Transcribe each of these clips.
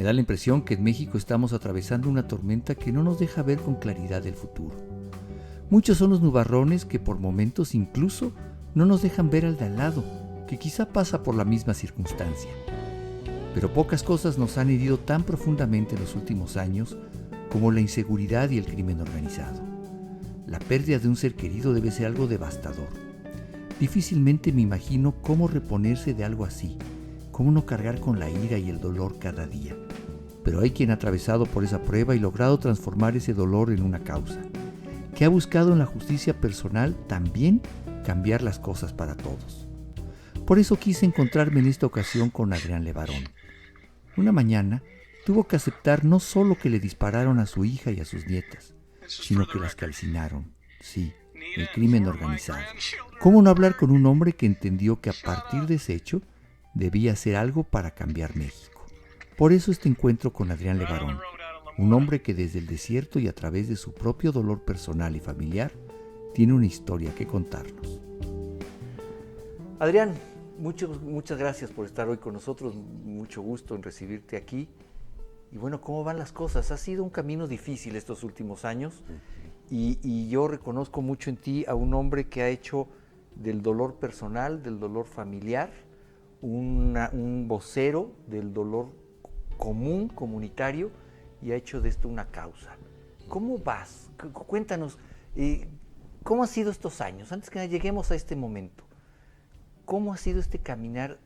Me da la impresión que en México estamos atravesando una tormenta que no nos deja ver con claridad el futuro. Muchos son los nubarrones que por momentos incluso no nos dejan ver al de al lado, que quizá pasa por la misma circunstancia. Pero pocas cosas nos han herido tan profundamente en los últimos años como la inseguridad y el crimen organizado. La pérdida de un ser querido debe ser algo devastador. Difícilmente me imagino cómo reponerse de algo así, cómo no cargar con la ira y el dolor cada día. Pero hay quien ha atravesado por esa prueba y logrado transformar ese dolor en una causa, que ha buscado en la justicia personal también cambiar las cosas para todos. Por eso quise encontrarme en esta ocasión con Adrián Levarón. Una mañana tuvo que aceptar no solo que le dispararon a su hija y a sus nietas, sino que las calcinaron. Sí, el crimen organizado. ¿Cómo no hablar con un hombre que entendió que a partir de ese hecho debía hacer algo para cambiar México? Por eso este encuentro con Adrián Levarón, un hombre que desde el desierto y a través de su propio dolor personal y familiar tiene una historia que contarnos. Adrián, muchas gracias por estar hoy con nosotros, mucho gusto en recibirte aquí. Y bueno, ¿cómo van las cosas? Ha sido un camino difícil estos últimos años y yo reconozco mucho en ti a un hombre que ha hecho del dolor personal, del dolor familiar, un vocero del dolor común, comunitario, y ha hecho de esto una causa. ¿Cómo vas? Cuéntanos, ¿cómo han sido estos años? Antes que nada, lleguemos a este momento. ¿Cómo ha sido este caminar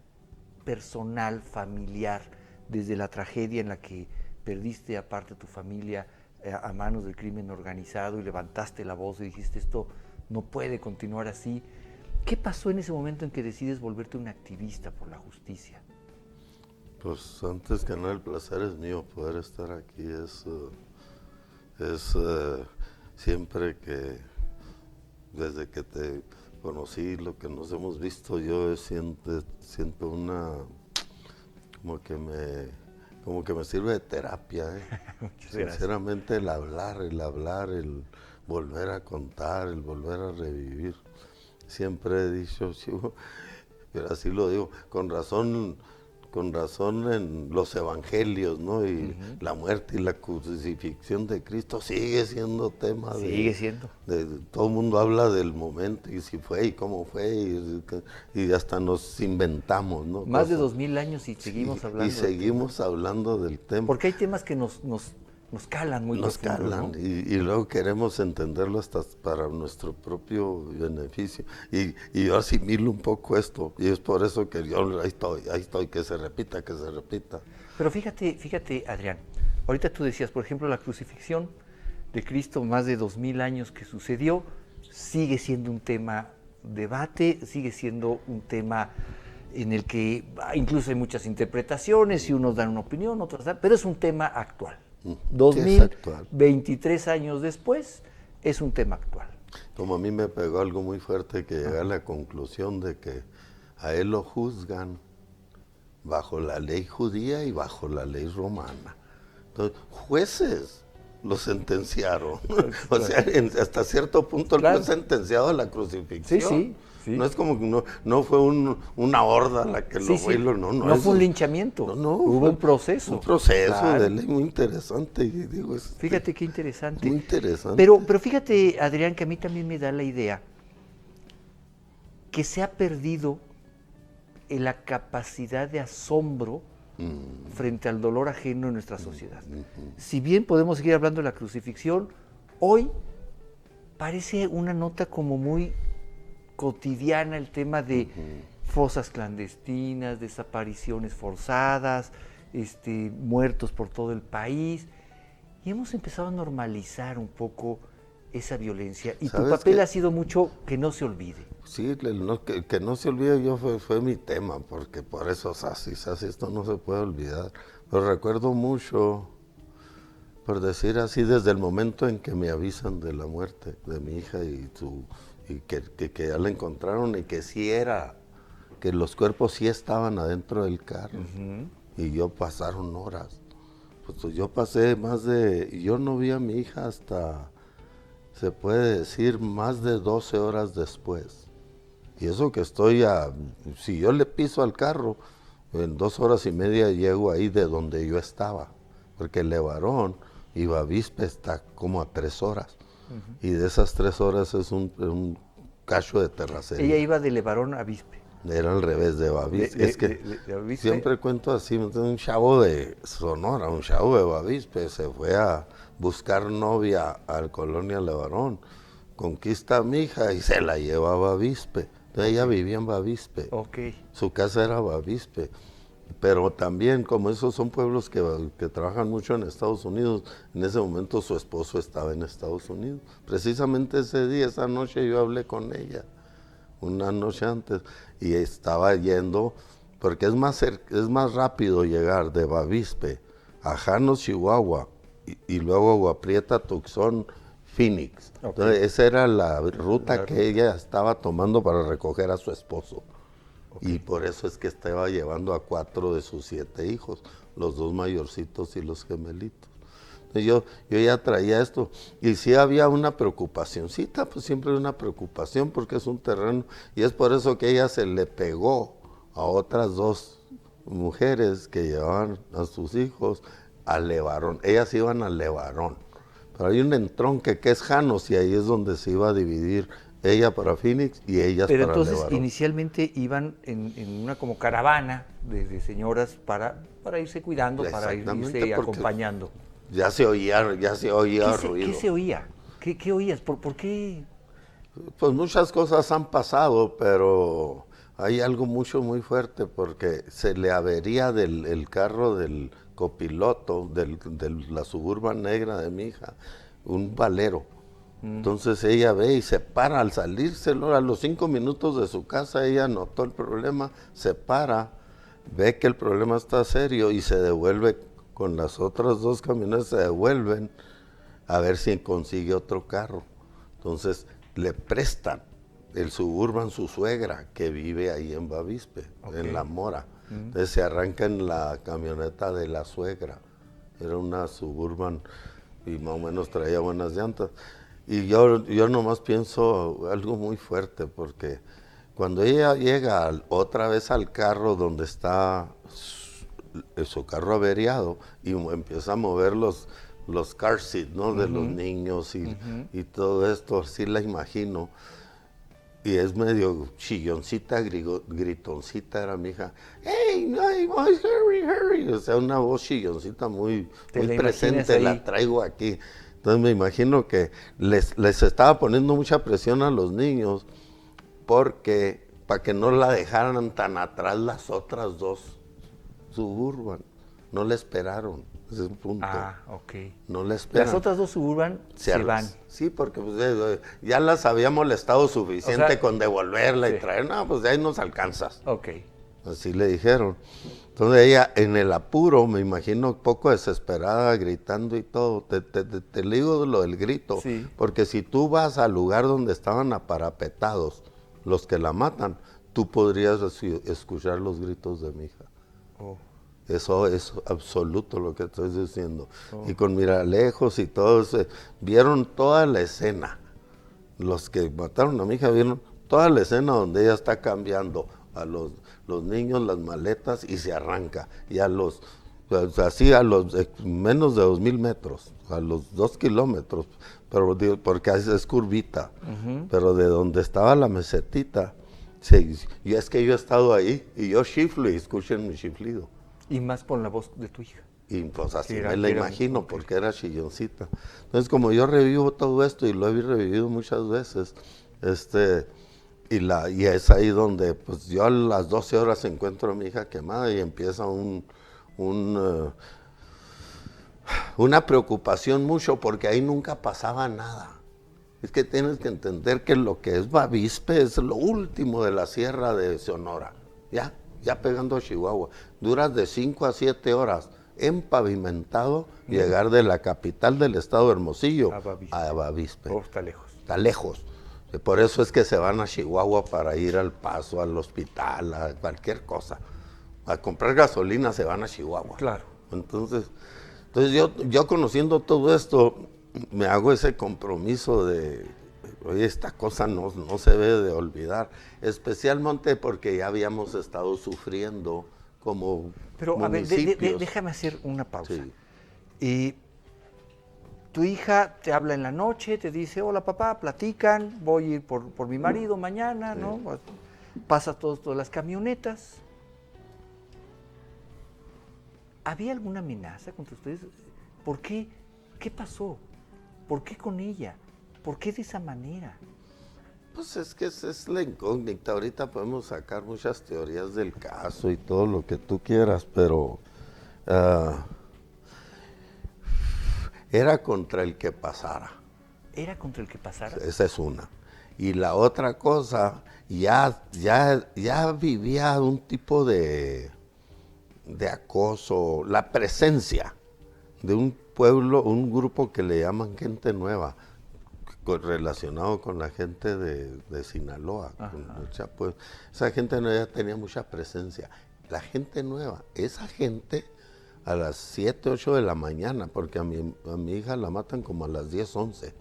personal, familiar, desde la tragedia en la que perdiste aparte tu familia a manos del crimen organizado y levantaste la voz y dijiste esto no puede continuar así? ¿Qué pasó en ese momento en que decides volverte un activista por la justicia? Pues antes que nada el placer es mío poder estar aquí, siempre que desde que te conocí, lo que nos hemos visto, yo siento una como que me sirve de terapia, sinceramente el hablar, el volver a contar, el volver a revivir. Siempre he dicho, pero así lo digo, con razón en los evangelios, ¿no? Y la muerte y la crucifixión de Cristo sigue siendo tema todo el mundo habla del momento y si fue y cómo fue y hasta nos inventamos, ¿no? Más de 2000 años y seguimos hablando. Y seguimos hablando del tema. Porque hay temas que nos calan muy profundo, calan, ¿no? y luego queremos entenderlo hasta para nuestro propio beneficio. Y yo asimilo un poco esto, y es por eso que yo ahí estoy, que se repita. Pero fíjate, Adrián, ahorita tú decías, por ejemplo, la crucifixión de Cristo, más de 2000 años que sucedió, sigue siendo un tema debate, sigue siendo un tema en el que incluso hay muchas interpretaciones y unos dan una opinión, otros dan, pero es un tema actual. 2023 años después, es un tema actual. Como a mí me pegó algo muy fuerte que llegué a la conclusión de que a él lo juzgan bajo la ley judía y bajo la ley romana. Entonces, jueces lo sentenciaron. O sea, hasta cierto punto él fue sentenciado a la crucifixión. Sí. No es como que no fue una horda la que lo fue. No fue un linchamiento. Hubo un proceso. Un proceso de ley muy interesante. Y digo, fíjate qué interesante. Muy interesante. Pero fíjate, Adrián, que a mí también me da la idea que se ha perdido la capacidad de asombro frente al dolor ajeno en nuestra sociedad. Si bien podemos seguir hablando de la crucifixión, hoy parece una nota como muy cotidiana el tema de fosas clandestinas, desapariciones forzadas, muertos por todo el país, y hemos empezado a normalizar un poco esa violencia, y tu papel ha sido mucho que no se olvide. Sí, que no se olvide fue mi tema, porque por eso Sassi, esto no se puede olvidar. Pero recuerdo mucho, por decir así, desde el momento en que me avisan de la muerte de mi hija y que ya la encontraron y que sí que los cuerpos sí estaban adentro del carro. Y yo pasaron horas. Pues yo pasé yo no vi a mi hija hasta, se puede decir, más de 12 horas después. Y eso que si yo le piso al carro, En 2 horas y media llego ahí de donde yo estaba, porque Levarón y Bavispe está como a 3 horas. Y de esas 3 horas es un cacho de terracería. Ella iba de Levarón a Vispe. Era al revés de Bavispe. Es que de Bavispe. Siempre cuento así, un chavo de Sonora, un chavo de Bavispe, se fue a buscar novia al Colonia Levarón, conquista a mi hija y se la lleva a Bavispe. Entonces ella vivía en Bavispe. Su casa era Bavispe. Pero también, como esos son pueblos que trabajan mucho en Estados Unidos, en ese momento su esposo estaba en Estados Unidos. Precisamente ese día, esa noche, yo hablé con ella, una noche antes, y estaba yendo, porque es más rápido llegar de Bavispe a Janos, Chihuahua, y luego Agua Prieta, Tucson, Phoenix. Entonces, esa era la ruta que ella estaba tomando para recoger a su esposo. Y por eso es que estaba llevando a 4 de sus 7 hijos, los 2 mayorcitos y los gemelitos. Entonces yo ya traía esto, y sí había una preocupacióncita, pues siempre hay una preocupación porque es un terreno, y es por eso que ella se le pegó a otras 2 mujeres que llevaban a sus hijos a Levarón. Ellas iban a Levarón, pero hay un entronque que es Janos, y ahí es donde se iba a dividir ella para Phoenix y ellas para Levarón. Pero entonces inicialmente iban en una como caravana de señoras para irse cuidando, para irse acompañando. Ya se oía ruido. ¿Qué se oía? ¿Qué oías? ¿Por qué? Pues muchas cosas han pasado, pero hay algo muy fuerte, porque se le avería el carro del copiloto de la Suburban negra de mi hija, un Valero. Entonces ella ve y se para al salirse, a los 5 minutos de su casa ella notó el problema, se para, ve que el problema está serio y se devuelve con las otras 2 camionetas, se devuelven a ver si consigue otro carro. Entonces le prestan el Suburban su suegra, que vive ahí en Bavispe, en La Mora. Entonces se arranca en la camioneta de la suegra, era una Suburban y más o menos traía buenas llantas. Y yo nomás pienso algo muy fuerte, porque cuando ella llega otra vez al carro donde está su carro averiado y empieza a mover los car seats, ¿no? De los niños y todo esto, así la imagino. Y es medio chilloncita, gritoncita era mi hija. ¡Hey, boys, hurry! O sea, una voz chilloncita muy presente, la traigo aquí. Entonces me imagino que les estaba poniendo mucha presión a los niños, porque para que no la dejaran tan atrás las otras 2 Suburban. No la esperaron, ese es un punto. No la esperan. Las otras 2 Suburban se van. Sí, porque pues, ya las había molestado suficiente con devolverla y traer. No, pues de ahí nos alcanzas. Así le dijeron. Entonces ella, en el apuro, me imagino, un poco desesperada, gritando y todo. Te digo lo del grito, porque si tú vas al lugar donde estaban aparapetados los que la matan, tú podrías escuchar los gritos de mi hija. Eso es absoluto lo que estoy diciendo. Y con miralejos y todo eso, vieron toda la escena. Los que mataron a mi hija vieron toda la escena donde ella está cambiando a los niños las maletas y se arranca. Y así a los menos de 2,000 metros, a los 2 kilómetros, pero porque es curvita. Pero de donde estaba la mesetita, y es que yo he estado ahí y yo chiflo y escuchen mi chiflido. Y más con la voz de tu hija. Y pues así me la imagino, porque era chilloncita. Entonces, como yo revivo todo esto y lo he revivido muchas veces, y es ahí donde pues yo a las 12 horas encuentro a mi hija quemada y empieza una preocupación mucho, porque ahí nunca pasaba nada. Es que tienes que entender que lo que es Bavispe es lo último de la sierra de Sonora, ya pegando a Chihuahua. Dura de 5 a 7 horas empavimentado llegar de la capital del estado, Hermosillo, a Bavispe. Está lejos. Está lejos. Por eso es que se van a Chihuahua para ir al Paso, al hospital, a cualquier cosa. A comprar gasolina se van a Chihuahua. Claro. Entonces yo conociendo todo esto, me hago ese compromiso de, oye, esta cosa no se debe de olvidar, especialmente porque ya habíamos estado sufriendo como Pero a ver, municipios. déjame hacer una pausa. Sí. Y tu hija te habla en la noche, te dice, hola papá, platican, voy a ir por mi marido mañana, Sí. ¿no? Pasa todas las camionetas. ¿Había alguna amenaza contra ustedes? ¿Por qué? ¿Qué pasó? ¿Por qué con ella? ¿Por qué de esa manera? Pues es que es la incógnita. Ahorita podemos sacar muchas teorías del caso y todo lo que tú quieras, pero era contra el que pasara. ¿Era contra el que pasara? Esa es una. Y la otra cosa, ya vivía un tipo de acoso, la presencia de un pueblo, un grupo que le llaman gente nueva, relacionado con la gente de Sinaloa. Pues, esa gente nueva ya tenía mucha presencia. La gente nueva, esa gente a las 7, 8 de la mañana, porque a mi hija la matan como a las 10, 11.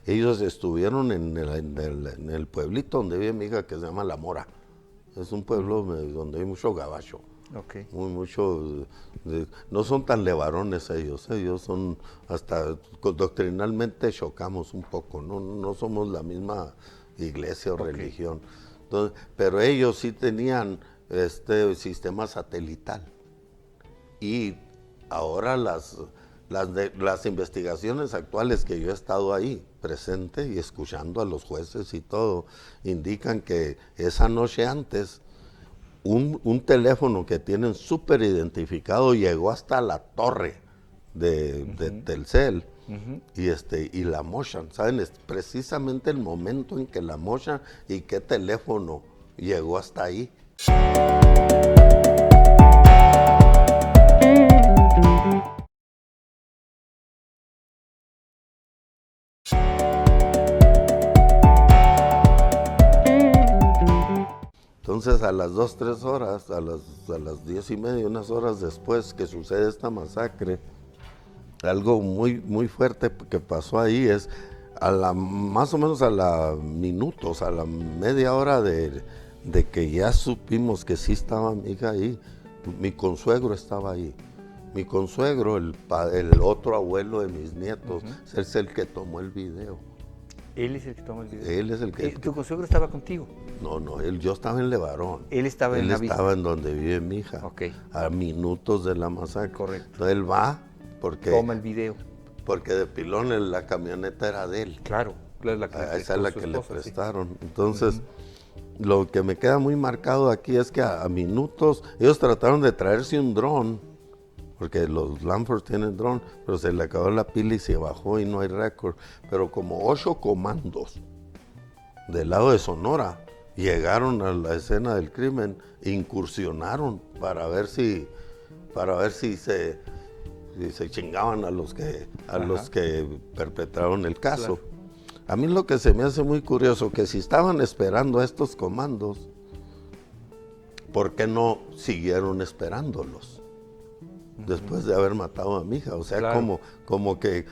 Ellos estuvieron en el pueblito donde vive mi hija, que se llama La Mora. Es un pueblo donde hay mucho gabacho. Okay. No son tan levarones ellos son hasta doctrinalmente chocamos un poco, no somos la misma iglesia o religión. Entonces, pero ellos sí tenían sistema satelital. Y ahora las investigaciones actuales que yo he estado ahí presente y escuchando a los jueces y todo, indican que esa noche antes un teléfono que tienen súper identificado llegó hasta la torre de Telcel y la mochan. ¿Saben? Es precisamente el momento en que la mochan y qué teléfono llegó hasta ahí. Entonces a las 2, 3 horas, a las 10:30, unas horas después que sucede esta masacre, algo muy, muy fuerte que pasó ahí es, más o menos a la media hora de que ya supimos que sí estaba mi hija ahí, mi consuegro estaba ahí. Mi consuegro, el otro abuelo de mis nietos, es el que tomó el video. ¿Él es el que toma el video? Él es el que... ¿Tu consuegro estaba contigo? No, yo estaba en Levarón. Él estaba en la vista. Él estaba en donde vive mi hija. Okay. A minutos de la masacre. Correcto. Entonces él va porque... Toma el video. Porque de pilón la camioneta era de él. Claro. Esa es la que le prestaron. Sí. Entonces, lo que me queda muy marcado aquí es que a minutos, ellos trataron de traerse un dron, porque los Lanford tienen dron, pero se le acabó la pila y se bajó y no hay récord. Pero como 8 comandos del lado de Sonora llegaron a la escena del crimen, incursionaron para ver si se chingaban a los que perpetraron el caso. Claro. A mí lo que se me hace muy curioso, que si estaban esperando a estos comandos, ¿por qué no siguieron esperándolos? Después de haber matado a mi hija, o sea, claro. como que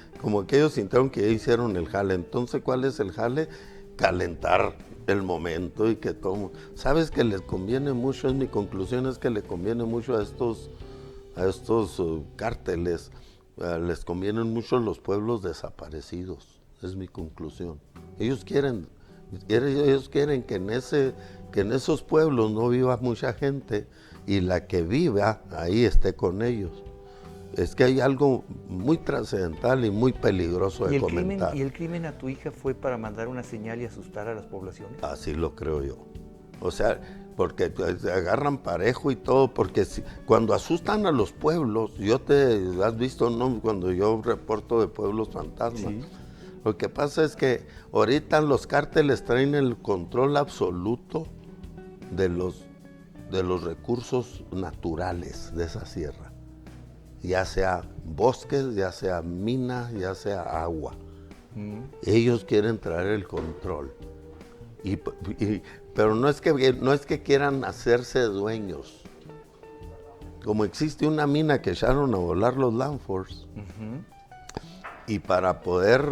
ellos sintieron que ya hicieron el jale. Entonces, ¿cuál es el jale? Calentar el momento y que todo... ¿Sabes que les conviene mucho? Mi conclusión es que le conviene mucho a estos cárteles, les convienen mucho los pueblos desaparecidos, es mi conclusión. Ellos quieren que en esos pueblos no viva mucha gente, y la que viva ahí esté con ellos. Es que hay algo muy trascendental y muy peligroso de comentar. ¿Y el crimen a tu hija fue para mandar una señal y asustar a las poblaciones? Así lo creo yo. O sea, porque agarran parejo y todo, porque cuando asustan a los pueblos, has visto, ¿no? Cuando yo reporto de pueblos fantasmas, sí. Lo que pasa es que ahorita los cárteles traen el control absoluto de los recursos naturales de esa sierra, ya sea bosques, ya sea minas, ya sea agua. Ellos quieren traer el control, pero no es que quieran hacerse dueños. Como existe una mina que echaron a volar los Lanfords, y para poder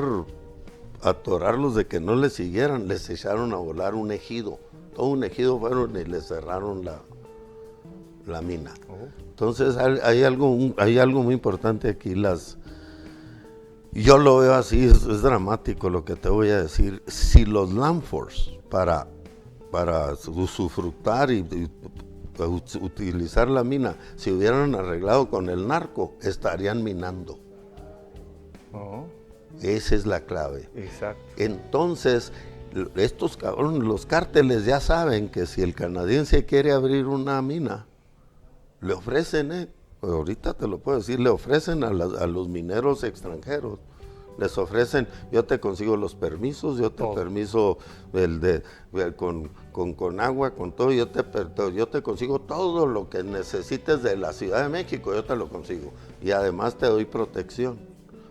atorarlos de que no les siguieran, les echaron a volar un ejido. Todo un ejido fueron y les cerraron la mina. Oh. Entonces hay algo muy importante aquí. Yo lo veo así, es dramático lo que te voy a decir. Si los land force para usufructar y utilizar la mina, si hubieran arreglado con el narco, estarían minando. Oh. Esa es la clave. Exacto. Entonces, estos cabrones, los cárteles ya saben que si el canadiense quiere abrir una mina, le ofrecen, ahorita te lo puedo decir, le ofrecen a los mineros extranjeros, les ofrecen, yo te consigo los permisos, yo te permiso con agua, con todo, yo te consigo todo lo que necesites de la Ciudad de México, yo te lo consigo. Y además te doy protección,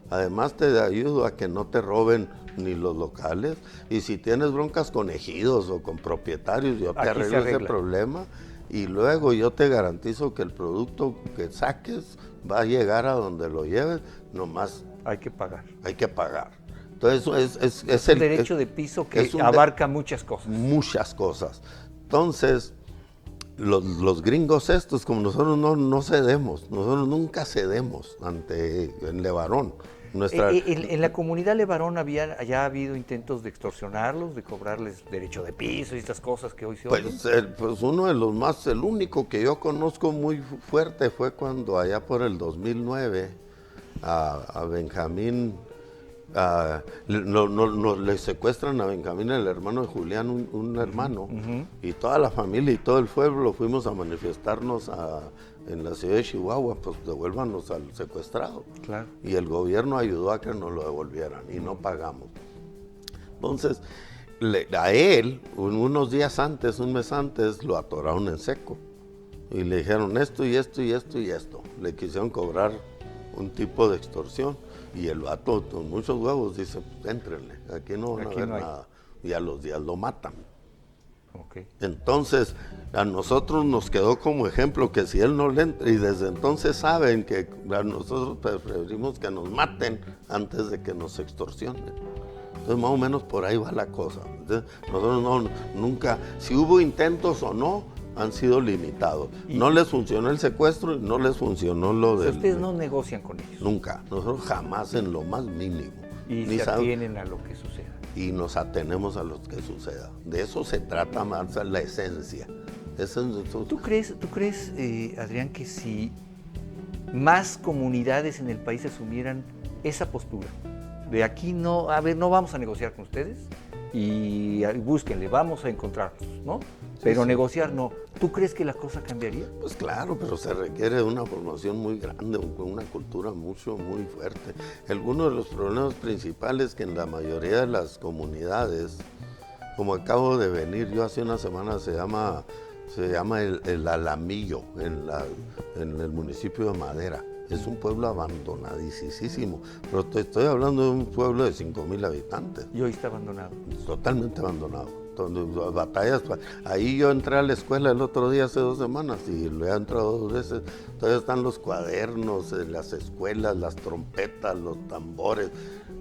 además te ayudo a que no te roben ni los locales, y si tienes broncas con ejidos o con propietarios, yo te arreglo ese problema. Y luego yo te garantizo que el producto que saques va a llegar a donde lo lleves, nomás hay que pagar. Hay que pagar. Entonces es el derecho de piso que abarca muchas cosas. Muchas cosas. Entonces, los gringos estos, como nosotros no cedemos, nosotros nunca cedemos en LeBaron. En la comunidad LeBaron ya ha habido intentos de extorsionarlos, de cobrarles derecho de piso y estas cosas que hoy se oyen. Pues uno de los más, el único que yo conozco muy fuerte fue cuando allá por el 2009 a Benjamín, le secuestran a Benjamín, el hermano de Julián, un hermano, y toda la familia y todo el pueblo fuimos a manifestarnos en la ciudad de Chihuahua, pues devuélvanos al secuestrado. Claro. Y el gobierno ayudó a que nos lo devolvieran y no pagamos. Entonces, a él, unos días antes, un mes antes, lo atoraron en seco. Y le dijeron esto y esto y esto y esto. Le quisieron cobrar un tipo de extorsión. Y el vato, con muchos huevos, dice, pues, éntrenle, aquí no van a ver nada. Y a los días lo matan. Okay. Entonces, a nosotros nos quedó como ejemplo que si él no le entra, y desde entonces saben que a nosotros preferimos que nos maten antes de que nos extorsionen. Entonces, más o menos por ahí va la cosa. Entonces, nosotros nunca, si hubo intentos o no, han sido limitados. No les funcionó el secuestro y no les funcionó lo de... Ustedes no negocian con ellos. Nunca, nosotros jamás en lo más mínimo. Y se atienen a lo que suceda. Y nos atenemos a lo que suceda. De eso se trata más la esencia. ¿Tú crees, Adrián, que si más comunidades en el país asumieran esa postura, de aquí no vamos a negociar con ustedes y búsquenle, vamos a encontrarnos, ¿no? Pero sí. Negociar no. ¿Tú crees que la cosa cambiaría? Pues claro, pero se requiere una formación muy grande, una cultura muy fuerte. Algunos de los problemas principales que en la mayoría de las comunidades, como acabo de venir, yo hace una semana, se llama el Alamillo, en el municipio de Madera. Es un pueblo abandonadísimo, pero te estoy hablando de un pueblo de 5,000 habitantes. ¿Y hoy está abandonado? Totalmente abandonado. Batallas. Ahí yo entré a la escuela el otro día hace 2 semanas y lo he entrado 2 veces. Todavía están los cuadernos en las escuelas, las trompetas, los tambores,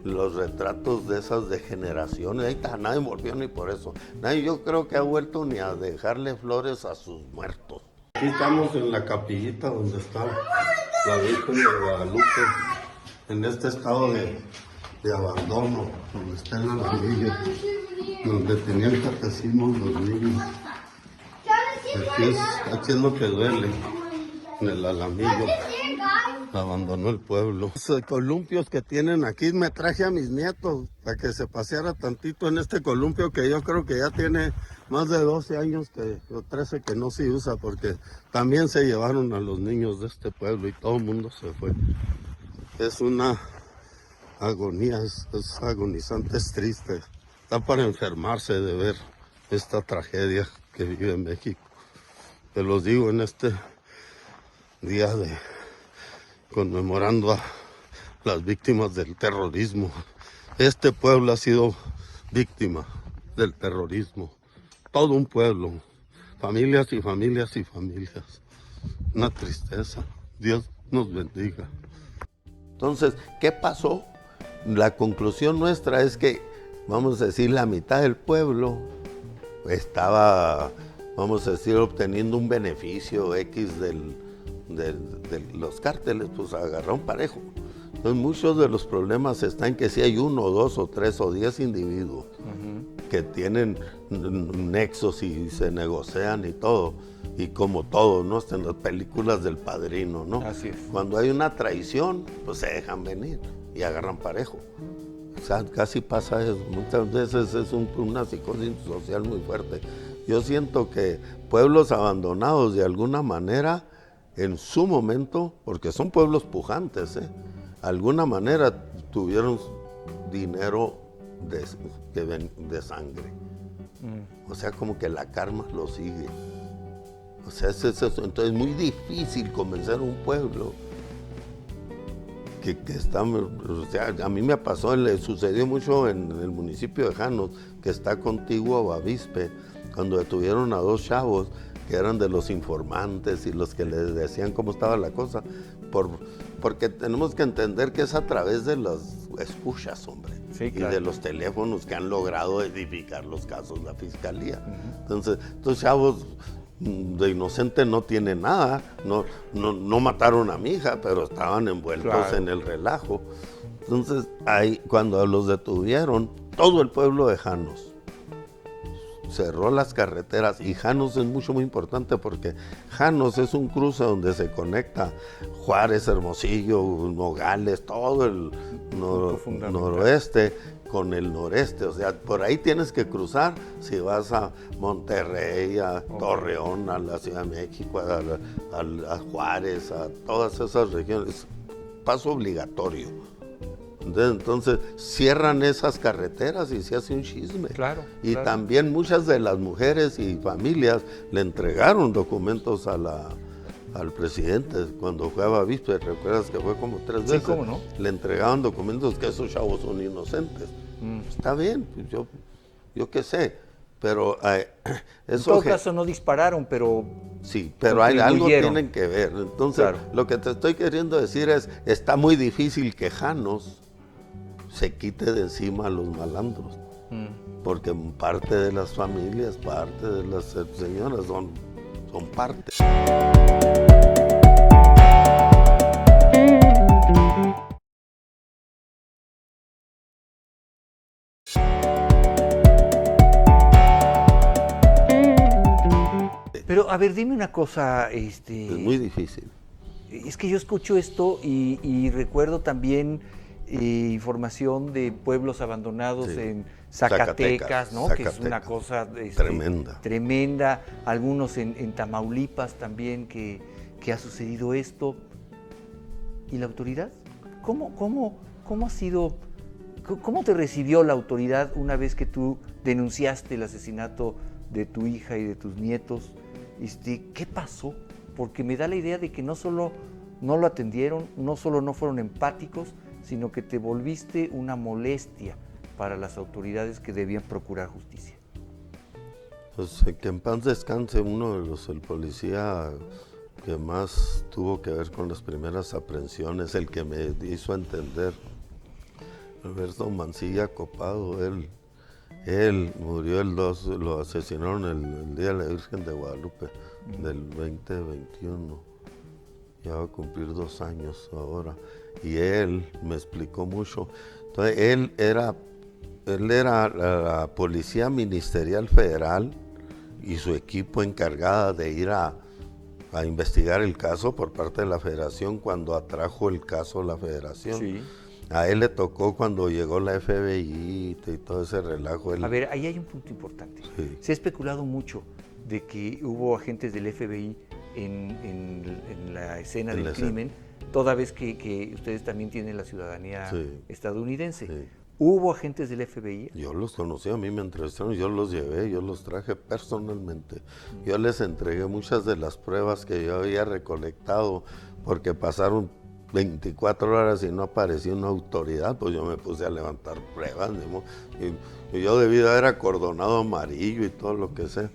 los retratos de esas de generaciones. Ahí está, nadie volvió ni por eso. Nadie, yo creo que ha vuelto ni a dejarle flores a sus muertos. Aquí estamos en la capillita donde está la Virgen de Guadalupe, en este estado de abandono, donde está el Alamillo, donde tenían catecismo los niños. Aquí es lo que duele, en el Alamillo. Abandonó el pueblo. Esos columpios que tienen aquí, me traje a mis nietos para que se paseara tantito en este columpio que yo creo que ya tiene más de 12 años, o 13 que no se usa, porque también se llevaron a los niños de este pueblo y todo el mundo se fue. Es una agonía, es agonizante, es triste. Está para enfermarse de ver esta tragedia que vive México. Te los digo en este día de conmemorando a las víctimas del terrorismo. Este pueblo ha sido víctima del terrorismo. Todo un pueblo, familias y familias y familias. Una tristeza. Dios nos bendiga. Entonces, ¿qué pasó? La conclusión nuestra es que, vamos a decir, la mitad del pueblo estaba vamos a decir, obteniendo un beneficio X de los cárteles, pues agarraron parejo. Entonces muchos de los problemas están que si hay 1, 2 o 3 o 10 individuos que tienen nexos y se negocian y todo, y como todo, ¿no? En las películas del Padrino, ¿no? Así es. Cuando hay una traición, pues se dejan venir y agarran parejo. O sea, casi pasa eso. Muchas veces es una psicosis social muy fuerte. Yo siento que pueblos abandonados de alguna manera, en su momento, porque son pueblos pujantes, de alguna manera tuvieron dinero de sangre. O sea, como que la karma lo sigue. O sea, es eso. Entonces es muy difícil convencer a un pueblo que está, o sea, a mí me pasó, le sucedió mucho en el municipio de Janos, que está contiguo a Bavispe, cuando detuvieron a 2 chavos que eran de los informantes y los que les decían cómo estaba la cosa, porque tenemos que entender que es a través de las escuchas, hombre, sí, claro, y de los teléfonos que han logrado edificar los casos la fiscalía. Entonces, estos chavos de inocente no tienen nada, no mataron a mi hija, pero estaban envueltos, claro, en el relajo. Entonces, ahí, cuando los detuvieron, todo el pueblo de Janos cerró las carreteras, y Janos es muy importante porque Janos es un cruce donde se conecta Juárez, Hermosillo, Nogales, todo el noroeste con el noreste. O sea, por ahí tienes que cruzar si vas a Monterrey, a Torreón, a la Ciudad de México, a Juárez, a todas esas regiones. Paso obligatorio. Entonces cierran esas carreteras y se hace un chisme. Claro, y claro, también muchas de las mujeres y familias le entregaron documentos al presidente cuando fue a Bavispe. ¿Recuerdas que fue como 3 veces? Sí, ¿cómo no? Le entregaban documentos que esos chavos son inocentes. Está bien, pues yo qué sé, pero en todo caso no dispararon, pero sí, pero algo tienen que ver. Entonces, claro, lo que te estoy queriendo decir es, está muy difícil que Janos se quite de encima a los malandros, porque parte de las familias, parte de las señoras son parte. Pero, a ver, dime una cosa, Es muy difícil. Es que yo escucho esto y recuerdo también información de pueblos abandonados, sí, en Zacatecas, ¿no? Que es una cosa tremenda. Algunos en Tamaulipas también que ha sucedido esto. ¿Y la autoridad? ¿Cómo ha sido? ¿Cómo te recibió la autoridad una vez que tú denunciaste el asesinato de tu hija y de tus nietos? ¿Qué pasó? Porque me da la idea de que no solo no lo atendieron, no solo no fueron empáticos, sino que te volviste una molestia para las autoridades que debían procurar justicia. Pues que en paz descanse el policía que más tuvo que ver con las primeras aprehensiones, el que me hizo entender, Alberto Mancilla Copado. Él murió lo asesinaron el día de la Virgen de Guadalupe del 2021. Ya va a cumplir 2 años ahora. Y él me explicó mucho. Entonces, él era la Policía Ministerial Federal y su equipo encargada de ir a investigar el caso por parte de la Federación cuando atrajo el caso a la Federación. Sí. A él le tocó cuando llegó la FBI y todo ese relajo. A ver, ahí hay un punto importante. Sí. Se ha especulado mucho de que hubo agentes del FBI en la escena del crimen, toda vez que ustedes también tienen la ciudadanía estadounidense. Sí. ¿Hubo agentes del FBI? Yo los conocí, a mí me entrevistaron, yo los llevé, yo los traje personalmente. Yo les entregué muchas de las pruebas que yo había recolectado, porque pasaron 24 horas y no apareció una autoridad, pues yo me puse a levantar pruebas, y yo debí de haber acordonado amarillo y todo lo que sé.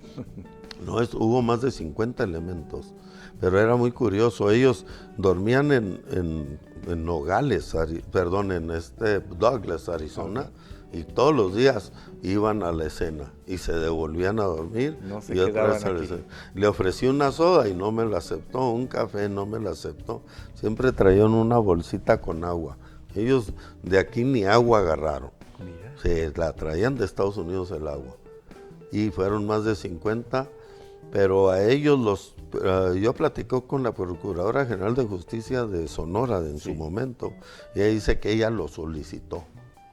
No, hubo más de 50 elementos, pero era muy curioso. Ellos dormían en Nogales, en Douglas, Arizona, y todos los días iban a la escena y se devolvían a dormir. No se y otra vez quedaban aquí. le ofrecí una soda y no me la aceptó, un café no me la aceptó. Siempre traían una bolsita con agua. Ellos de aquí ni agua agarraron. Mira. Se la traían de Estados Unidos el agua. Y fueron más de 50, pero a ellos yo platicó con la Procuradora General de Justicia de Sonora en su momento, y ella dice que ella lo solicitó,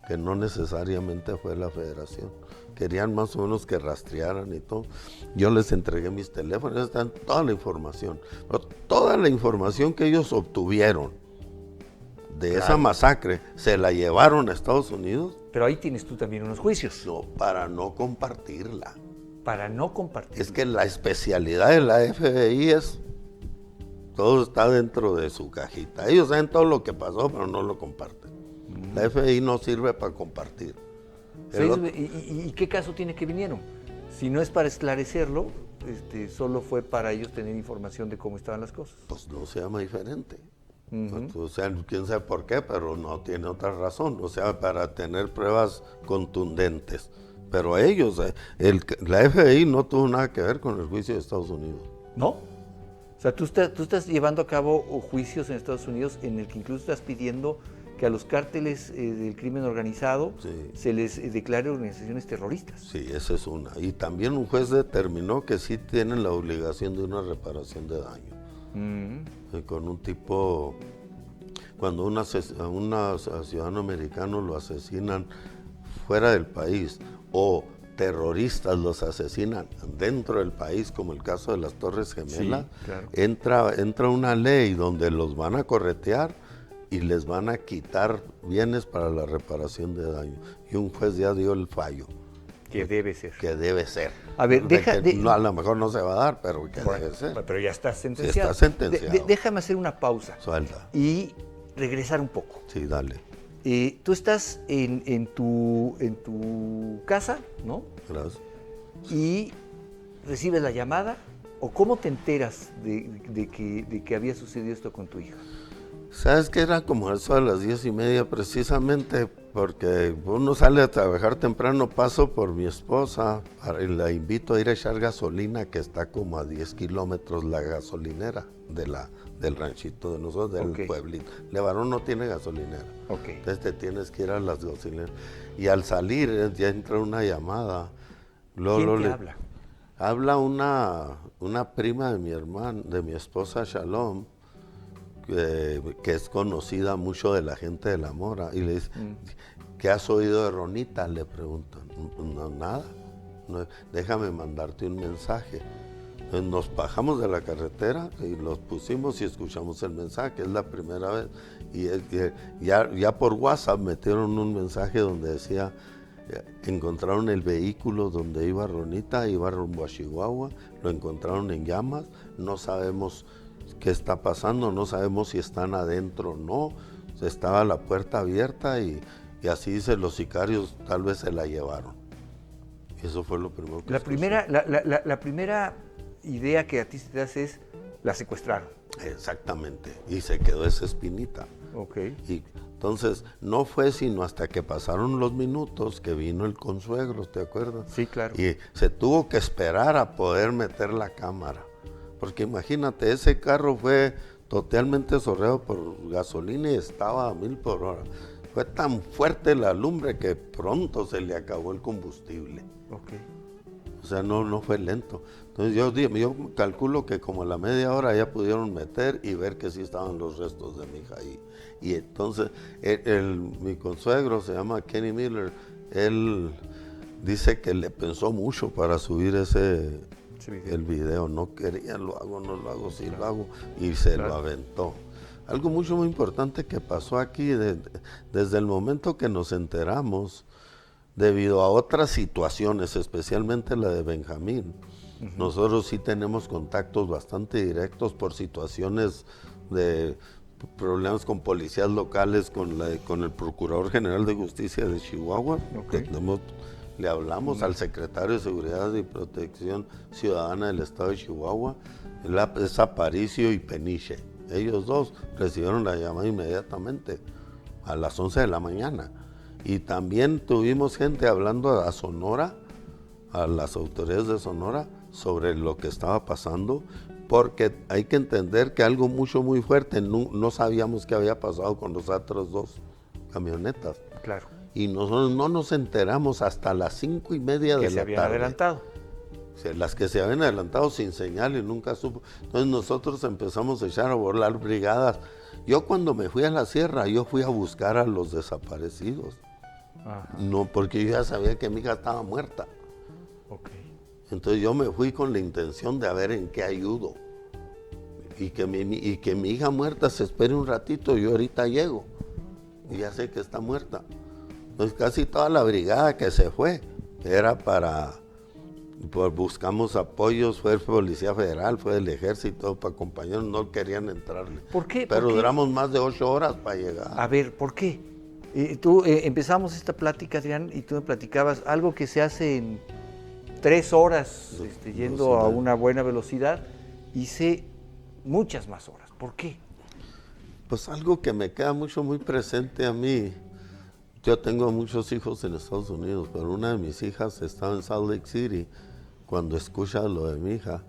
que no necesariamente fue la Federación. Querían más o menos que rastrearan y todo. Yo les entregué mis teléfonos, están toda la información. Pero toda la información que ellos obtuvieron de esa masacre, se la llevaron a Estados Unidos. Pero ahí tienes tú también unos juicios. No, para no compartirla. Para no compartir. Es que la especialidad de la FBI es, todo está dentro de su cajita. Ellos saben todo lo que pasó, pero no lo comparten. La FBI no sirve para compartir. ¿Y qué caso tiene que vinieron? Si no es para esclarecerlo, solo fue para ellos tener información de cómo estaban las cosas. Pues no se llama diferente. O sea, quién sabe por qué, pero no tiene otra razón. O sea, para tener pruebas contundentes. Pero ellos, la FBI no tuvo nada que ver con el juicio de Estados Unidos. ¿No? O sea, tú estás llevando a cabo juicios en Estados Unidos en el que incluso estás pidiendo que a los cárteles del crimen organizado se les declare organizaciones terroristas. Sí, esa es una. Y también un juez determinó que sí tienen la obligación de una reparación de daño. Con un tipo, cuando a un ciudadano americano lo asesinan fuera del país o terroristas los asesinan dentro del país, como el caso de las Torres Gemelas, sí, claro, entra una ley donde los van a corretear y les van a quitar bienes para la reparación de daño. Y un juez ya dio el fallo. Que debe ser. Que debe ser. A ver, no, a lo mejor no se va a dar, pero que debe ser. Pero ya está sentenciado. Sí, está sentenciado. Déjame hacer una pausa. Suelta. Y regresar un poco. Sí, dale. Tú estás en tu casa, ¿no? Gracias. Y recibes la llamada, o ¿cómo te enteras de que había sucedido esto con tu hija? Sabes que era como eso a las 10:30 precisamente, porque uno sale a trabajar temprano, paso por mi esposa y la invito a ir a echar gasolina, que está como a 10 kilómetros la gasolinera del ranchito de nosotros, del pueblito. Levarón no tiene gasolinera, entonces te tienes que ir a las gasolineras. Y al salir ya entra una llamada. ¿Quién te habla? Habla una prima de mi hermana, de mi esposa Shalom, que es conocida mucho de la gente de La Mora, y le dice, ¿qué has oído de Ronita? Le preguntan. No, nada, no, déjame mandarte un mensaje. Entonces nos bajamos de la carretera y los pusimos y escuchamos el mensaje, es la primera vez, y ya por WhatsApp metieron un mensaje donde decía, encontraron el vehículo donde iba Ronita, iba rumbo a Chihuahua, lo encontraron en llamas, no sabemos qué está pasando, no sabemos si están adentro o no, estaba la puerta abierta y así dicen los sicarios, tal vez se la llevaron. Eso fue lo primero que la primera idea que a ti se te hace es, la secuestraron. Exactamente, y se quedó esa espinita. Y entonces no fue sino hasta que pasaron los minutos que vino el consuegro, ¿te acuerdas? Sí, claro. Y se tuvo que esperar a poder meter la cámara. Porque imagínate, ese carro fue totalmente sorreado por gasolina y estaba a 1000 por hora. Fue tan fuerte la lumbre que pronto se le acabó el combustible. O sea, no fue lento. Entonces yo calculo que como a la media hora ya pudieron meter y ver que sí estaban los restos de mi hija ahí. Y entonces mi consuegro se llama Kenny Miller, él dice que le pensó mucho para subir el video, no quería, no lo hago, sí lo hago, y se lo aventó. Algo mucho muy importante que pasó aquí, desde el momento que nos enteramos, debido a otras situaciones, especialmente la de Benjamín, nosotros sí tenemos contactos bastante directos por situaciones de problemas con policías locales, con el Procurador General de Justicia de Chihuahua. Le hablamos al secretario de Seguridad y Protección Ciudadana del Estado de Chihuahua, es Aparicio y Peniche. Ellos dos recibieron la llamada inmediatamente a las 11 de la mañana Y también tuvimos gente hablando a Sonora, a las autoridades de Sonora, sobre lo que estaba pasando, porque hay que entender que algo muy fuerte, no sabíamos qué había pasado con los otros 2 camionetas. Claro. Y nosotros no nos enteramos hasta las 5:30 de la tarde. Que se habían adelantado. Las que se habían adelantado sin señal y nunca supo. Entonces nosotros empezamos a echar a volar brigadas. Yo cuando me fui a la sierra, yo fui a buscar a los desaparecidos. Ajá. No, porque yo ya sabía que mi hija estaba muerta. Okay. Entonces yo me fui con la intención de a ver en qué ayudo. Y que mi hija muerta se espere un ratito, yo ahorita llego. Y ya sé que está muerta. Entonces casi toda la brigada que se fue era pues buscamos apoyos, fue el Policía Federal, fue el Ejército, para compañeros, no querían entrarle. ¿Por qué? Pero duramos más de 8 horas para llegar. A ver, ¿por qué? Empezamos esta plática, Adrián, y tú me platicabas algo que se hace en 3 horas, yendo a una buena velocidad, hice muchas más horas. ¿Por qué? Pues algo que me queda muy presente a mí. Yo tengo muchos hijos en Estados Unidos, pero una de mis hijas estaba en Salt Lake City cuando escucha lo de mi hija.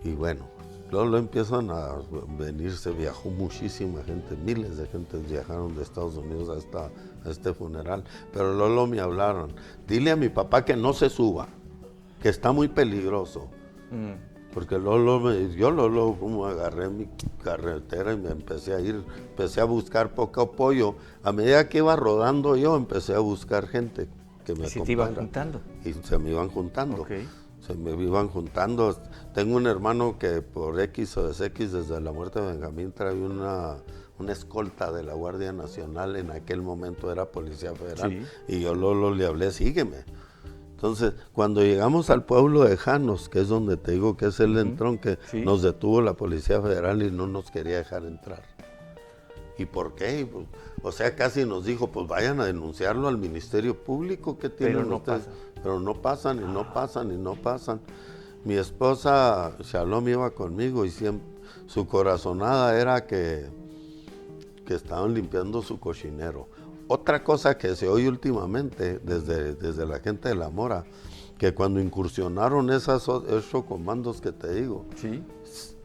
Y bueno, luego empiezan a venirse, viajó muchísima gente, miles de gente viajaron de Estados Unidos a este funeral. Pero luego me hablaron, dile a mi papá que no se suba, que está muy peligroso. Porque yo como agarré mi carretera y me empecé a buscar poco apoyo. A medida que iba rodando yo, empecé a buscar gente que me acompañara. ¿Se te iban juntando? Y se me iban juntando. Okay. Se me iban juntando. Tengo un hermano que por X o X, desde la muerte de Benjamín, trae una escolta de la Guardia Nacional. En aquel momento era Policía Federal. Sí. Y yo le hablé, sígueme. Entonces, cuando llegamos al pueblo de Janos, que es donde te digo que es el entrón, que nos detuvo la Policía Federal y no nos quería dejar entrar. ¿Y por qué? Pues, o sea, casi nos dijo, pues vayan a denunciarlo al Ministerio Público. ¿Qué tienen Pero no ustedes? pasa. Pero no pasan, y no pasan, y no pasan. Mi esposa, Shalom, iba conmigo y siempre su corazonada era que estaban limpiando su cochinero. Otra cosa que se oye últimamente desde la gente de La Mora, que cuando incursionaron esos comandos que te digo, ¿sí?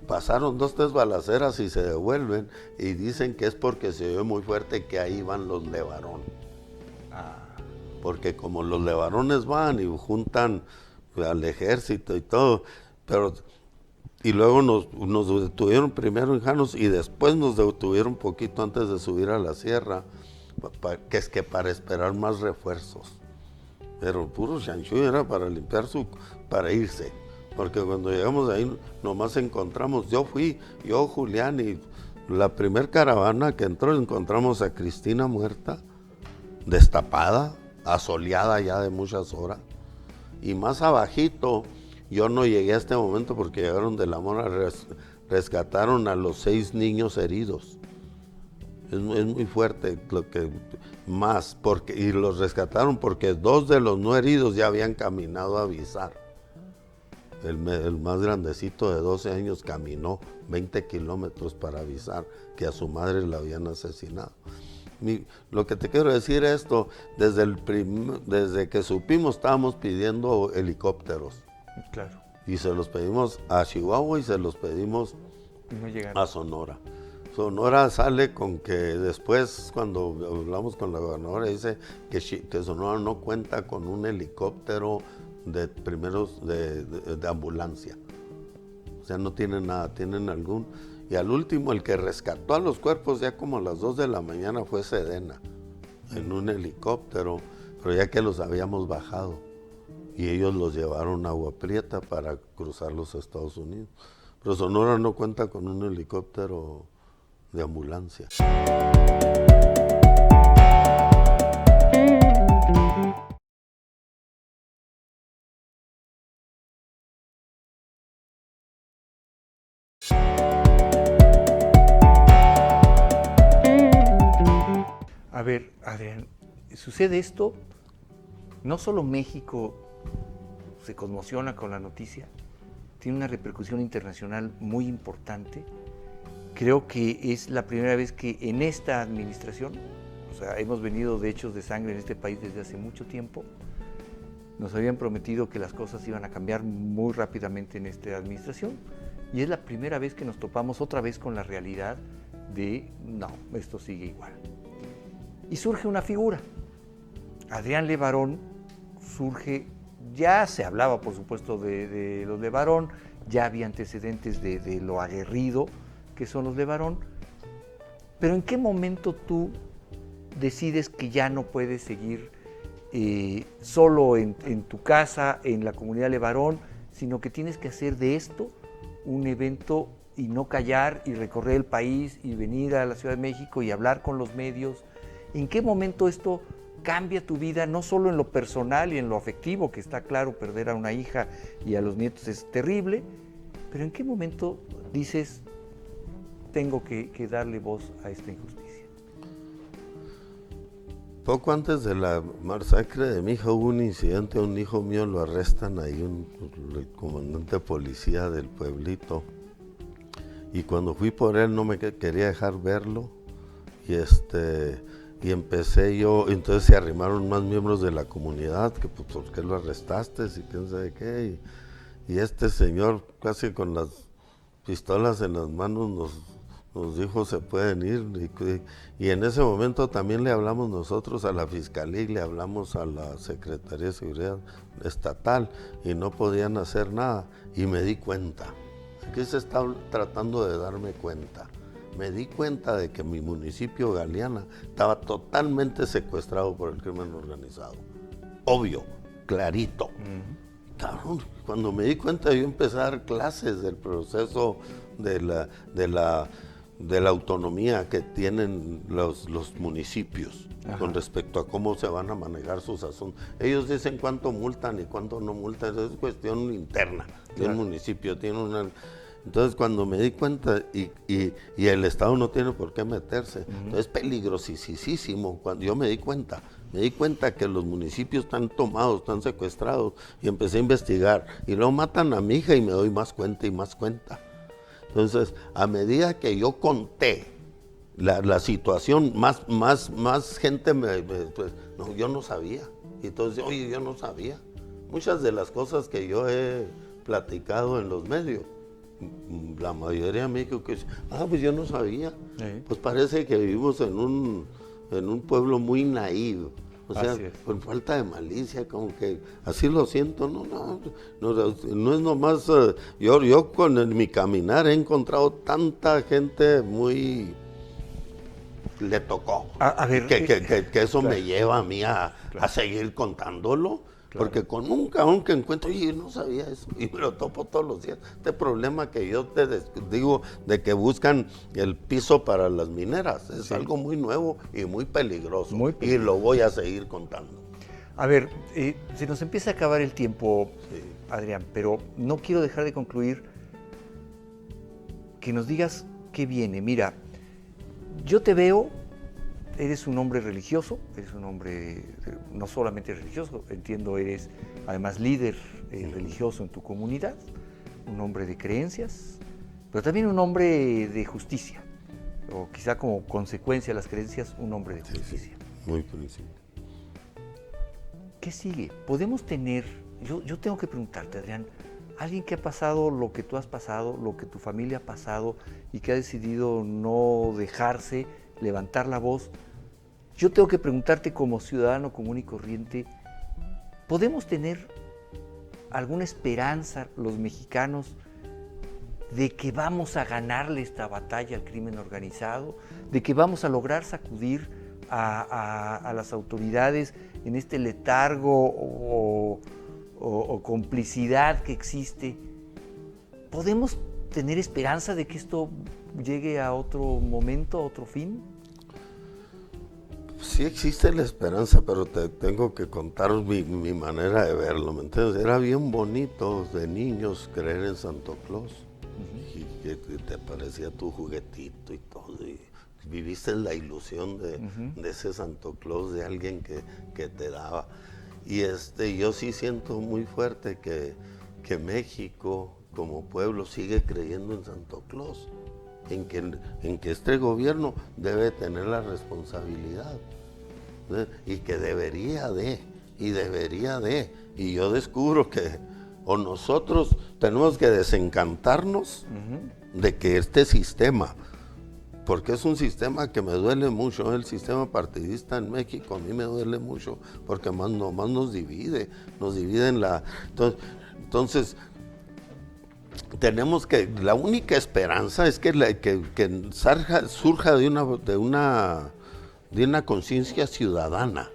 Pasaron 2, 3 balaceras y se devuelven y dicen que es porque se oye muy fuerte que ahí van los Levarón. Porque como los Levarones van y juntan al ejército y todo, y luego nos detuvieron primero en Janos y después nos detuvieron un poquito antes de subir a la sierra, que es que para esperar más refuerzos. Pero puro chanchú era para limpiar para irse. Porque cuando llegamos ahí nomás encontramos, yo, Julián, y la primer caravana que entró encontramos a Cristina muerta, destapada, asoleada ya de muchas horas. Y más abajito, yo no llegué a este momento porque llegaron de La Mora, rescataron a los 6 niños heridos. Es muy fuerte lo que más, y los rescataron porque 2 de los no heridos ya habían caminado a avisar. El más grandecito de 12 años caminó 20 kilómetros para avisar que a su madre la habían asesinado. Lo que te quiero decir es esto, desde que supimos estábamos pidiendo helicópteros. Claro. Y se los pedimos a Chihuahua y se los pedimos a Sonora. Sonora sale con que después, cuando hablamos con la gobernadora, dice que Sonora no cuenta con un helicóptero de ambulancia. O sea, no tienen nada, tienen algún. Y al último, el que rescató a los cuerpos ya como a las 2 de la mañana fue Sedena, en un helicóptero, pero ya que los habíamos bajado. Y ellos los llevaron a Agua Prieta para cruzar los Estados Unidos. Pero Sonora no cuenta con un helicóptero de ambulancia. A ver, Adrián, sucede esto, no solo México se conmociona con la noticia, tiene una repercusión internacional muy importante. Creo que es la primera vez que en esta administración O sea, hemos venido de hechos de sangre en este país desde hace mucho tiempo. Nos habían prometido que las cosas iban a cambiar muy rápidamente en esta administración y es la primera vez que nos topamos otra vez con la realidad de no, esto sigue igual. Y surge una figura. Adrián Levarón surge, ya se hablaba por supuesto de los Levarón, ya había antecedentes de lo aguerrido que son los Levarón, pero ¿en qué momento tú decides que ya no puedes seguir solo en tu casa, en la comunidad Levarón, sino que tienes que hacer de esto un evento y no callar y recorrer el país y venir a la Ciudad de México y hablar con los medios? ¿En qué momento esto cambia tu vida, no solo en lo personal y en lo afectivo, que está claro, perder a una hija y a los nietos es terrible, pero en qué momento dices, tengo que darle voz a esta injusticia? Poco antes de la masacre de mi hija hubo un incidente, un hijo mío lo arrestan ahí, el comandante de policía del pueblito, y cuando fui por él no me quería dejar verlo, y empecé yo, entonces se arrimaron más miembros de la comunidad, que pues ¿por qué lo arrestaste? Y quién sabe qué, y este señor casi con las pistolas en las manos nos dijo se pueden ir, y en ese momento también le hablamos nosotros a la Fiscalía y le hablamos a la Secretaría de Seguridad Estatal y no podían hacer nada, y me di cuenta, aquí se está tratando de darme cuenta, me di cuenta de que mi municipio Galeana estaba totalmente secuestrado por el crimen organizado, obvio, clarito. Cabrón, cuando me di cuenta yo empecé a dar clases del proceso de la autonomía que tienen los municipios. Ajá. Con respecto a cómo se van a manejar sus asuntos. Ellos dicen cuánto multan y cuánto no multan, es cuestión interna de un municipio. Entonces cuando me di cuenta y el Estado no tiene por qué meterse, es peligrosísimo. Cuando yo me di cuenta que los municipios están tomados, están secuestrados, y empecé a investigar, y luego matan a mi hija y me doy más cuenta y más cuenta. Entonces, a medida que yo conté la situación, más gente pues, no, yo no sabía. Y entonces, oye, yo no sabía. Muchas de las cosas que yo he platicado en los medios, la mayoría me dijo que, pues yo no sabía. Sí. Pues parece que vivimos en un pueblo muy naído. O sea, con falta de malicia, como que así lo siento, no es nomás, yo con mi caminar he encontrado tanta gente muy, le tocó, a ver, que eso me lleva a mí a seguir contándolo, porque con un cabrón que encuentro, oye, yo no sabía eso, y me lo topo todos los días, este problema que yo te digo, de que buscan el piso para las mineras, es algo muy nuevo y muy peligroso, y lo voy a seguir contando. A ver, se nos empieza a acabar el tiempo, Adrián, pero no quiero dejar de concluir que nos digas qué viene. Mira, yo te veo, eres un hombre religioso, eres un hombre no solamente religioso, entiendo, eres además líder religioso en tu comunidad, un hombre de creencias, pero también un hombre de justicia, o quizá como consecuencia de las creencias, un hombre de justicia. Sí, muy principio. ¿Qué sigue? Podemos tener, yo tengo que preguntarte, Adrián, alguien que ha pasado lo que tú has pasado, lo que tu familia ha pasado y que ha decidido no dejarse, levantar la voz, yo tengo que preguntarte como ciudadano común y corriente, ¿podemos tener alguna esperanza los mexicanos de que vamos a ganarle esta batalla al crimen organizado, de que vamos a lograr sacudir a las autoridades en este letargo o complicidad que existe? ¿Podemos tener esperanza de que esto llegue a otro momento, a otro fin? Sí existe la esperanza, pero te tengo que contar mi manera de verlo, ¿me entiendes? Era bien bonito de niños creer en Santo Claus, y que te parecía tu juguetito y todo, y viviste la ilusión de ese Santo Claus, de alguien que te daba. Y yo sí siento muy fuerte que México como pueblo sigue creyendo en Santo Claus, en que este gobierno debe tener la responsabilidad y que debería de, y yo descubro que o nosotros tenemos que desencantarnos de que este sistema, porque es un sistema que me duele mucho, el sistema partidista en México, a mí me duele mucho, porque más nos divide en la... Entonces tenemos que, la única esperanza es que surja de una conciencia ciudadana.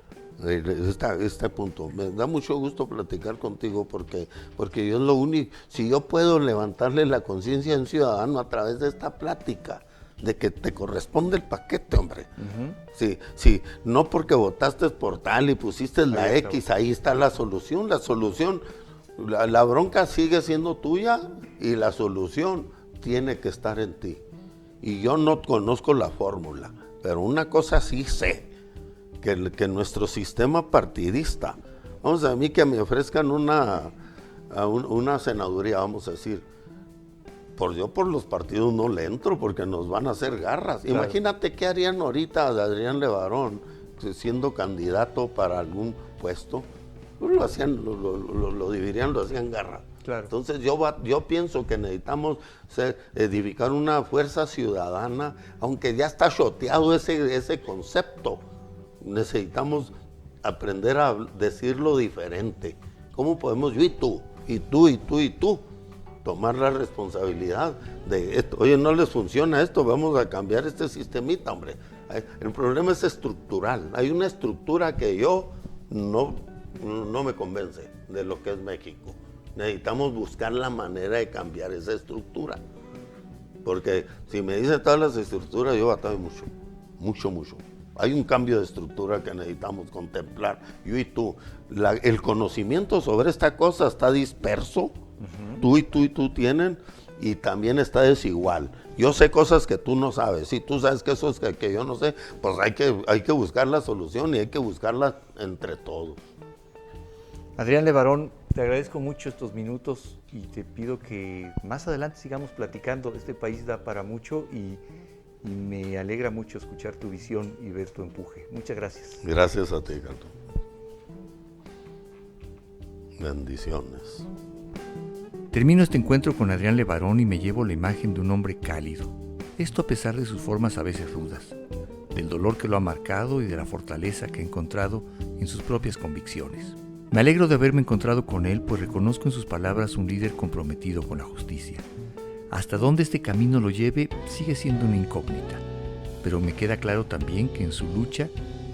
Este punto. Me da mucho gusto platicar contigo porque yo es lo único, si yo puedo levantarle la conciencia a un ciudadano a través de esta plática, de que te corresponde el paquete, hombre. Sí, no porque votaste por tal y pusiste la X, ahí está la solución. La bronca sigue siendo tuya y la solución tiene que estar en ti. Y yo no conozco la fórmula, pero una cosa sí sé, que nuestro sistema partidista, vamos a mí que me ofrezcan una senaduría, vamos a decir, por los partidos no le entro porque nos van a hacer garras. Claro. Imagínate qué harían ahorita de Adrián Levarón siendo candidato para algún puesto. Lo dividirían, lo hacían garra. Claro. Entonces yo pienso que necesitamos edificar una fuerza ciudadana, aunque ya está choteado ese concepto. Necesitamos aprender a decirlo diferente. ¿Cómo podemos yo y tú, tomar la responsabilidad de esto? Oye, no les funciona esto, vamos a cambiar este sistemita, hombre. El problema es estructural. Hay una estructura que yo no me convence de lo que es México. Necesitamos buscar la manera de cambiar esa estructura. Porque si me dicen todas las estructuras, yo batallo mucho. Hay un cambio de estructura que necesitamos contemplar, yo y tú. El conocimiento sobre esta cosa está disperso, tú y tú tienen, y también está desigual. Yo sé cosas que tú no sabes, si tú sabes que eso es que yo no sé, pues hay que buscar la solución y hay que buscarla entre todos. Adrián Levarón, te agradezco mucho estos minutos y te pido que más adelante sigamos platicando. Este país da para mucho y me alegra mucho escuchar tu visión y ver tu empuje. Muchas gracias. Gracias a ti, Carlos. Bendiciones. Termino este encuentro con Adrián Levarón y me llevo la imagen de un hombre cálido. Esto a pesar de sus formas a veces rudas, del dolor que lo ha marcado y de la fortaleza que ha encontrado en sus propias convicciones. Me alegro de haberme encontrado con él, pues reconozco en sus palabras un líder comprometido con la justicia. Hasta dónde este camino lo lleve sigue siendo una incógnita, pero me queda claro también que en su lucha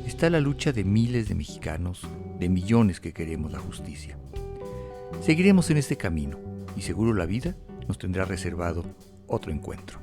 está la lucha de miles de mexicanos, de millones que queremos la justicia. Seguiremos en este camino y seguro la vida nos tendrá reservado otro encuentro.